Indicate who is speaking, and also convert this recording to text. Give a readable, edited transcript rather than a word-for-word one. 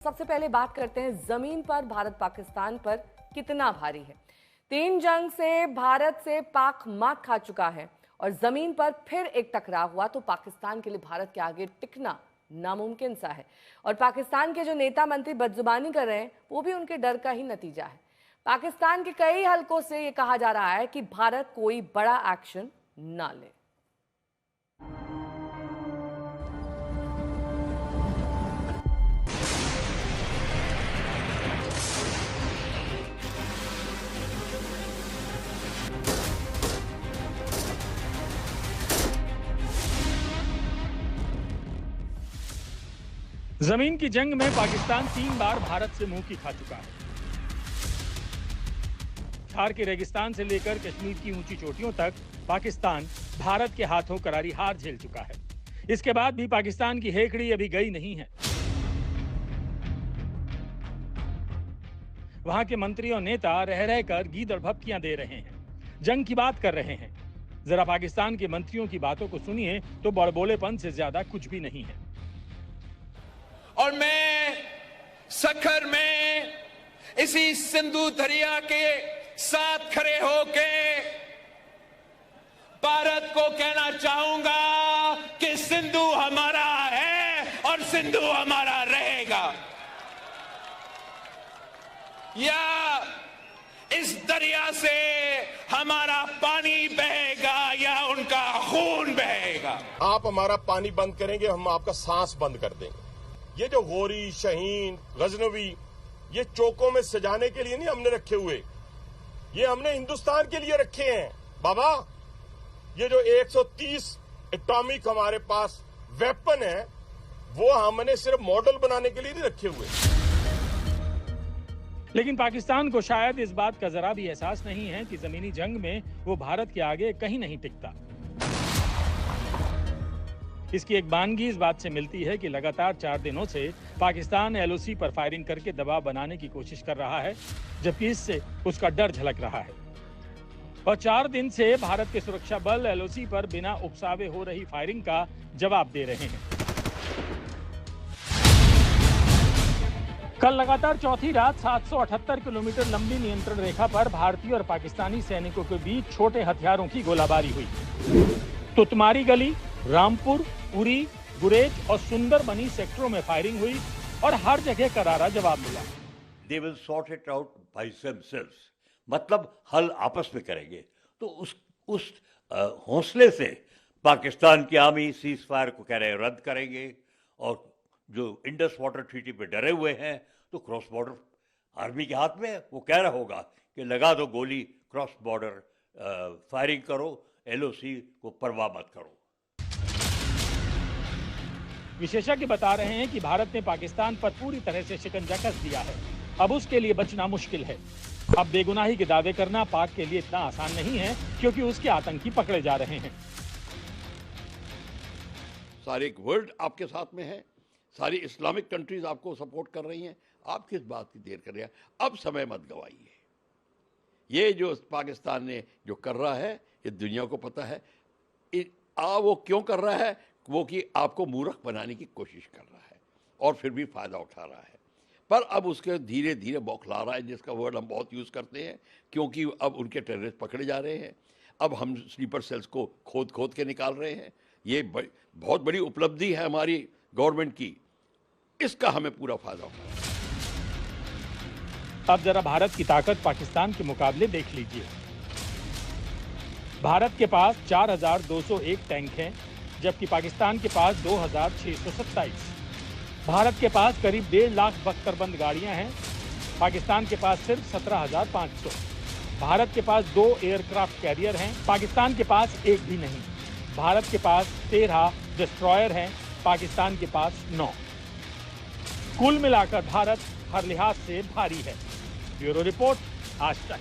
Speaker 1: सबसे पहले बात करते हैं जमीन पर भारत पाकिस्तान पर कितना भारी है। 3 जंग से भारत से पाक मात खा चुका है और जमीन पर फिर एक टकराव हुआ तो पाकिस्तान के लिए भारत के आगे टिकना नामुमकिन सा है। और पाकिस्तान के जो नेता मंत्री बदजुबानी कर रहे हैं वो भी उनके डर का ही नतीजा है। पाकिस्तान के कई हलकों से ये कहा जा रहा है कि भारत कोई बड़ा एक्शन ना ले।
Speaker 2: जमीन की जंग में पाकिस्तान 3 बार भारत से मुंह की खा चुका है। थार के रेगिस्तान से लेकर कश्मीर की ऊंची चोटियों तक पाकिस्तान भारत के हाथों करारी हार झेल चुका है। इसके बाद भी पाकिस्तान की हेकड़ी अभी गई नहीं है। वहां के मंत्री और नेता रह रहकर गीदड़ भभकियां दे रहे हैं, जंग की बात कर रहे हैं। जरा पाकिस्तान के मंत्रियों की बातों को सुनिए तो बड़बोलेपन से ज्यादा कुछ भी नहीं है।
Speaker 3: और मैं सखर में इसी सिंधु दरिया के साथ खड़े होके भारत को कहना चाहूंगा कि सिंधु हमारा है और सिंधु हमारा रहेगा। या इस दरिया से हमारा पानी बहेगा या उनका खून बहेगा।
Speaker 4: आप हमारा पानी बंद करेंगे, हम आपका सांस बंद कर देंगे। ये जो गोरी, शहीन, गजनवी, ये चौकों में सजाने के लिए नहीं हमने रखे हुए, ये हमने हिंदुस्तान के लिए रखे हैं। बाबा, ये जो 130 एटॉमिक हमारे पास वेपन है वो हमने सिर्फ मॉडल बनाने के लिए नहीं रखे हुए।
Speaker 2: लेकिन पाकिस्तान को शायद इस बात का जरा भी एहसास नहीं है कि जमीनी जंग में वो भारत के आगे कहीं नहीं टिकता। इसकी एक बानगी इस बात से मिलती है कि लगातार 4 दिनों से पाकिस्तान एलओसी पर फायरिंग करके दबाव बनाने की कोशिश कर रहा है, जबकि इससे उसका डर झलक रहा है। और 4 दिन से भारत के सुरक्षा बल एलओसी पर बिना उकसावे हो रही फायरिंग का जवाब दे रहे हैं। कल लगातार चौथी रात 778 किलोमीटर लंबी नियंत्रण रेखा पर भारतीय और पाकिस्तानी सैनिकों के बीच छोटे हथियारों की गोलाबारी हुई। तुतमारी गली, रामपुर, उरी, गुरेज और सुंदरबनी सेक्टरों में फायरिंग हुई और हर जगह करारा जवाब मिला।
Speaker 5: They will sort it out by themselves, मतलब हल आपस में करेंगे। तो उस हौसले से पाकिस्तान की आर्मी सीज फायर को कह रहे हैं रद्द करेंगे, और जो इंडस वाटर ट्रीटी पे डरे हुए हैं तो क्रॉस बॉर्डर आर्मी के हाथ में, वो कह रहा होगा कि लगा दो गोली, क्रॉस बॉर्डर फायरिंग करो, एलओसी को परवाह मत करो।
Speaker 2: विशेषज्ञ बता रहे हैं कि भारत ने पाकिस्तान पर पूरी तरह से शिकंजा कस दिया है। अब उसके लिए बचना मुश्किल है। अब बेगुनाही के दावे करना पाक के लिए इतना आसान नहीं है, क्योंकि उसके आतंकी पकड़े जा रहे हैं।
Speaker 6: सारे वर्ल्ड आपके साथ में है, सारी इस्लामिक कंट्रीज आपको सपोर्ट कर रही हैं। आप किस बात की देर कर रहे हैं? अब समय मत गवाइए। ये जो पाकिस्तान ने जो कर रहा है ये दुनिया को पता है। वो क्यों कर रहा है? वो कि आपको मूर्ख बनाने की कोशिश कर रहा है और फिर भी फायदा उठा रहा है। पर अब उसके धीरे धीरे बौखला रहा है, जिसका वर्ड हम बहुत यूज़ करते हैं, क्योंकि अब उनके टेररिस्ट पकड़े जा रहे हैं। अब हम स्लीपर सेल्स को खोद खोद के निकाल रहे हैं। ये बहुत बड़ी उपलब्धि है हमारी गवर्नमेंट की, इसका हमें पूरा फायदा उठाना है।
Speaker 2: अब जरा भारत की ताकत पाकिस्तान के मुकाबले देख लीजिए। भारत के पास 4201 टैंक हैं, जबकि पाकिस्तान के पास 2627। भारत के पास करीब 1.5 लाख बख्तरबंद गाड़ियां हैं, पाकिस्तान के पास सिर्फ 17,500। भारत के पास 2 एयरक्राफ्ट कैरियर हैं, पाकिस्तान के पास एक भी नहीं। भारत के पास 13 डिस्ट्रॉयर हैं, पाकिस्तान के पास 9। कुल मिलाकर भारत हर लिहाज से भारी है। ब्यूरो रिपोर्ट, आज तक।